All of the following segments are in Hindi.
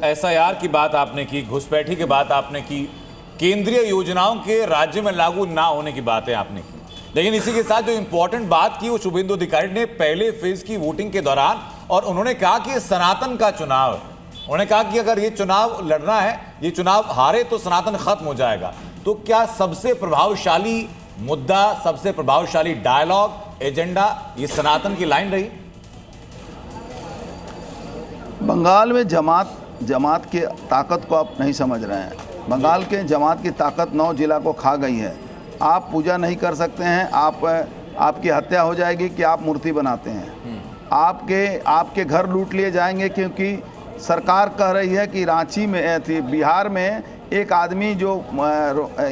एसआईआर की बात आपने की, घुसपैठी की बात आपने की, केंद्रीय योजनाओं के राज्य में लागू ना होने की बातें आपने की, लेकिन इसी के साथ जो इंपॉर्टेंट बात की वो शुभेंदु अधिकारी ने पहले फेज की वोटिंग के दौरान, और उन्होंने कहा कि सनातन का चुनाव, उन्होंने कहा कि अगर ये चुनाव लड़ना है, ये चुनाव हारे तो सनातन खत्म हो जाएगा। तो क्या सबसे प्रभावशाली मुद्दा, सबसे प्रभावशाली डायलॉग, एजेंडा ये सनातन की लाइन रही? बंगाल में जमात की ताकत को आप नहीं समझ रहे हैं। बंगाल के जमात की ताकत 9 जिला को खा गई है। आप पूजा नहीं कर सकते हैं, आपकी हत्या हो जाएगी कि आप मूर्ति बनाते हैं। आपके घर लूट लिए जाएंगे, क्योंकि सरकार कह रही है कि रांची में थी, बिहार में एक आदमी जो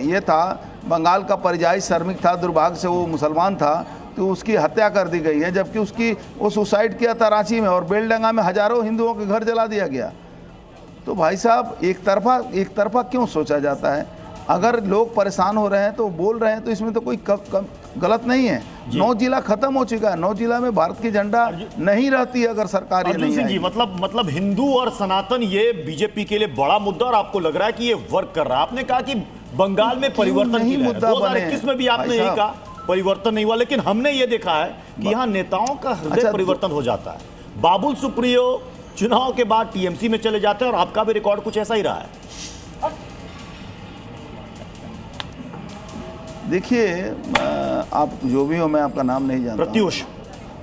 ये था, बंगाल का परियायी श्रमिक था, दुर्भाग्य से वो मुसलमान था, तो उसकी हत्या कर दी गई है, जबकि वो सुसाइड किया था रांची में, और बेलडंगा में हजारों हिंदुओं के घर जला दिया गया। तो भाई साहब, एक तरफा क्यों सोचा जाता है? अगर लोग परेशान हो रहे हैं तो बोल रहे हैं, तो इसमें तो कोई गलत नहीं है। 9 जिला खत्म हो चुका है, 9 जिला में भारत की झंडा नहीं रहती है अगर सरकार ये नहीं जी। मतलब हिंदू और सनातन ये बीजेपी के लिए बड़ा मुद्दा, और आपको लग रहा है कि ये वर्क कर रहा है। आपने कहा कि बंगाल में परिवर्तन की लहर, 2021 में भी आपने यही कहा परिवर्तन नहीं हुआ, लेकिन हमने ये देखा है कि यहाँ नेताओं का हृदय परिवर्तन हो जाता है। बाबुल सुप्रियो चुनाव के बाद टीएमसी में चले जाते हैं, और आपका भी रिकॉर्ड कुछ ऐसा ही रहा है। देखिए, आप जो भी हो, मैं आपका नाम नहीं जानता। प्रत्युष,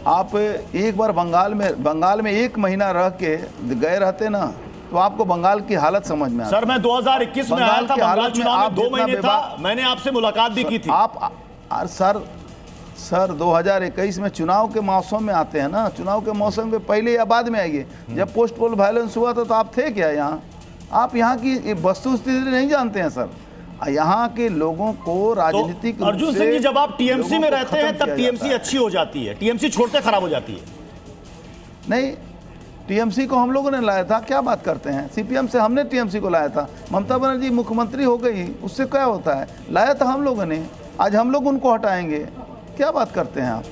आप एक बार बंगाल में 1 महीना रह के गए रहते ना, तो आपको बंगाल की हालत समझ में सर, मैं 2021 में आया था, बंगाल चुनाव में 2 महीने था, मैंने आपसे मुलाकात भी की थी। आप सर 2021 में चुनाव के मौसम में आते हैं ना, चुनाव के मौसम के पहले या बाद में आइए। जब पोस्ट पोल वायलेंस हुआ था तो आप थे क्या यहाँ? आप यहाँ की वस्तु स्थिति नहीं जानते हैं सर। यहाँ के लोगों को राजनीतिक अर्जुन सिंह जी, जब आप टीएमसी में रहते हैं तब टीएमसी अच्छी हो जाती है, टीएमसी छोड़ते खराब हो जाती है। नहीं, टीएमसी को हम लोगों ने लाया था, क्या बात करते हैं? सीपीएम से हमने टीएमसी को लाया था। ममता बनर्जी मुख्यमंत्री हो गई, उससे क्या होता है? लाया था हम लोगों ने, आज हम लोग उनको हटाएंगे? क्या बात करते हैं आप?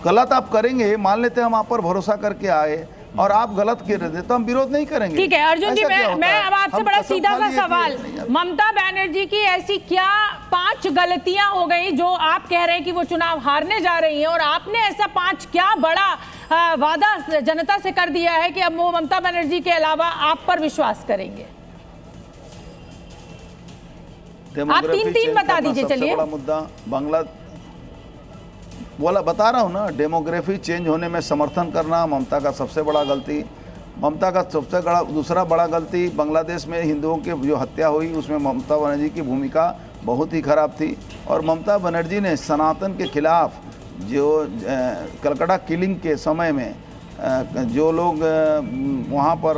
गलत आप करेंगे, मान लेते हैं हम आप पर भरोसा करके आए और आप गलत कर रहे थे तो हम विरोध नहीं करेंगे। ठीक है अर्जुन जी, मैं अब आपसे बड़ा सीधा सा सवाल, ममता बनर्जी की ऐसी क्या 5 गलतियां हो गई जो आप कह रहे हैं कि वो चुनाव हारने जा रही हैं, और आपने ऐसा 5 क्या बड़ा वादा जनता से कर दिया है कि अब वो ममता बनर्जी के अलावा आप पर विश्वास करेंगे? आप 3 बता दीजिए। चलिए, बड़ा मुद्दा बांग्ला बोला, बता रहा हूँ ना, डेमोग्राफी चेंज होने में समर्थन करना ममता का सबसे बड़ा गलती। ममता का सबसे दूसरा बड़ा गलती, बांग्लादेश में हिंदुओं की जो हत्या हुई उसमें ममता बनर्जी की भूमिका बहुत ही खराब थी। और ममता बनर्जी ने सनातन के खिलाफ जो कलकत्ता किलिंग के समय में जो लोग वहाँ पर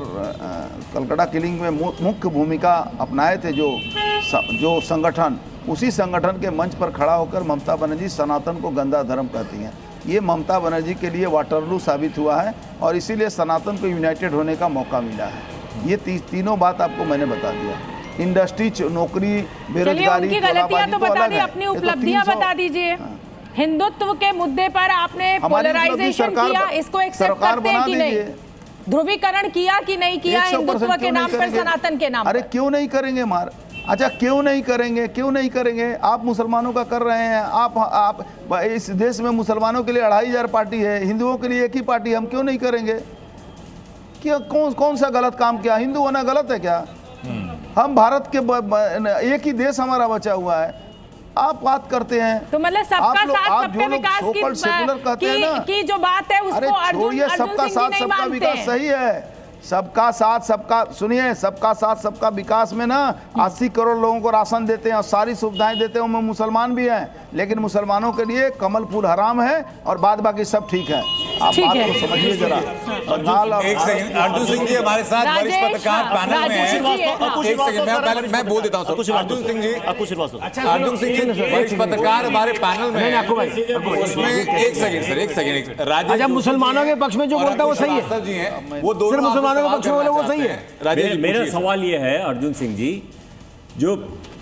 कलकत्ता किलिंग में मुख्य भूमिका अपनाए थे, जो संगठन, उसी संगठन के मंच पर खड़ा होकर ममता बनर्जी सनातन को गंदा धर्म कहती हैं। ये ममता बनर्जी के लिए वाटरलू साबित हुआ है, और इसीलिए सनातन को यूनाइटेड होने का मौका मिला है। ये तीनों बात आपको मैंने बता दिया। इंडस्ट्री, नौकरी, बेरोजगारी, गलतियां तो बता दी, अपनी उपलब्धियां बता दीजिए। हिंदुत्व के मुद्दे पर आपने पोलराइजेशन किया, इसको एक्सेप्ट करते हैं कि नहीं? ध्रुवीकरण किया कि नहीं किया हिंदुत्व के नाम पर, सनातन के नाम पर? अरे क्यों नहीं करेंगे मार? अच्छा, क्यों नहीं करेंगे? आप मुसलमानों का कर रहे हैं। आप इस देश में मुसलमानों के लिए 2500 पार्टी है, हिंदुओं के लिए एक ही पार्टी, हम क्यों नहीं करेंगे? क्या कौन सा गलत काम किया? हिंदू होना गलत है क्या? हम भारत के एक ही देश हमारा बचा हुआ है, आप बात करते हैं। तो मतलब सबका साथ सबका विकास की जो बात है उसको छोड़िए। सबका साथ सबका विकास सही है, सबका साथ सबका, सुनिए, सबका साथ सबका विकास में ना 80 करोड़ लोगों को राशन देते हैं और सारी सुविधाएं देते हैं, उनमें मुसलमान भी हैं, लेकिन मुसलमानों के लिए कमल फूल हराम है और बाद बाकी सब ठीक है। आप बात को समझिए जरा। एक सेकंड, अर्जुन सिंह जी हमारे साथ वरिष्ठ पत्रकार पैनल में हैं। एक सेकंड, मैं बोल देता हूं सर। अर्जुन सिंह जी वरिष्ठ पत्रकार हमारे पैनल में हैं। उसमें एक सेकंड राजेश, मुसलमानों के पक्ष में जो बोलता है वो सही है जी हैं, वो दोनों मुसलमानों के पक्ष में बोले वो सही है। मेरा सवाल ये है अर्जुन सिंह जी, जो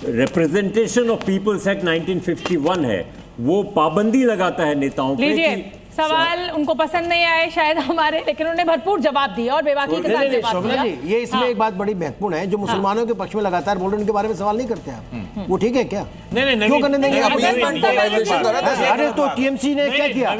रिप्रेजेंटेशन ऑफ पीपल्स एक्ट 1951 है वो पाबंदी लगाता है नेताओं पे कि सवाल उनको पसंद नहीं आए शायद हमारे, लेकिन उन्होंने भरपूर जवाब दिया और बेबाकी के साथ जवाब शोभना दिया। जी, ये इसमें एक बात बड़ी महत्वपूर्ण है, जो मुसलमानों के पक्ष में लगातार बोल रहे हैं उनके बारे में सवाल नहीं करते आप, वो ठीक है क्या? नहीं क्यों करने देंगे? नहीं, अरे तो टीएमसी ने क्या किया?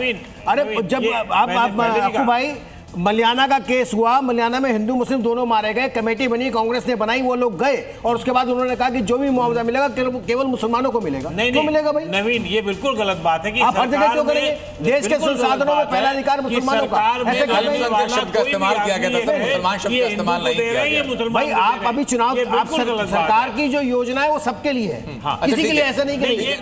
अरे जब आप आपको भाई मलियाना का केस हुआ, मलियाना में हिंदू मुस्लिम दोनों मारे गए, कमेटी बनी, कांग्रेस ने बनाई, वो लोग गए और उसके बाद उन्होंने कहा कि जो भी मुआवजा मिलेगा केवल मुसलमानों को मिलेगा। क्यों मिलेगा भाई? नवीन, ये बिल्कुल गलत बात है कि आप हर जगह क्यों करेंगे? देश के संसाधनों में पहला अधिकार मुसलमानों का, ऐसे अल्पसंख्यक शब्द का इस्तेमाल किया गया था, मुसलमान शब्द का इस्तेमाल नहीं किया गया। भाई आप अभी चुनाव, आप सरकार की जो योजना है वो सबके लिए है, किसी के लिए ऐसा नहीं करेंगे।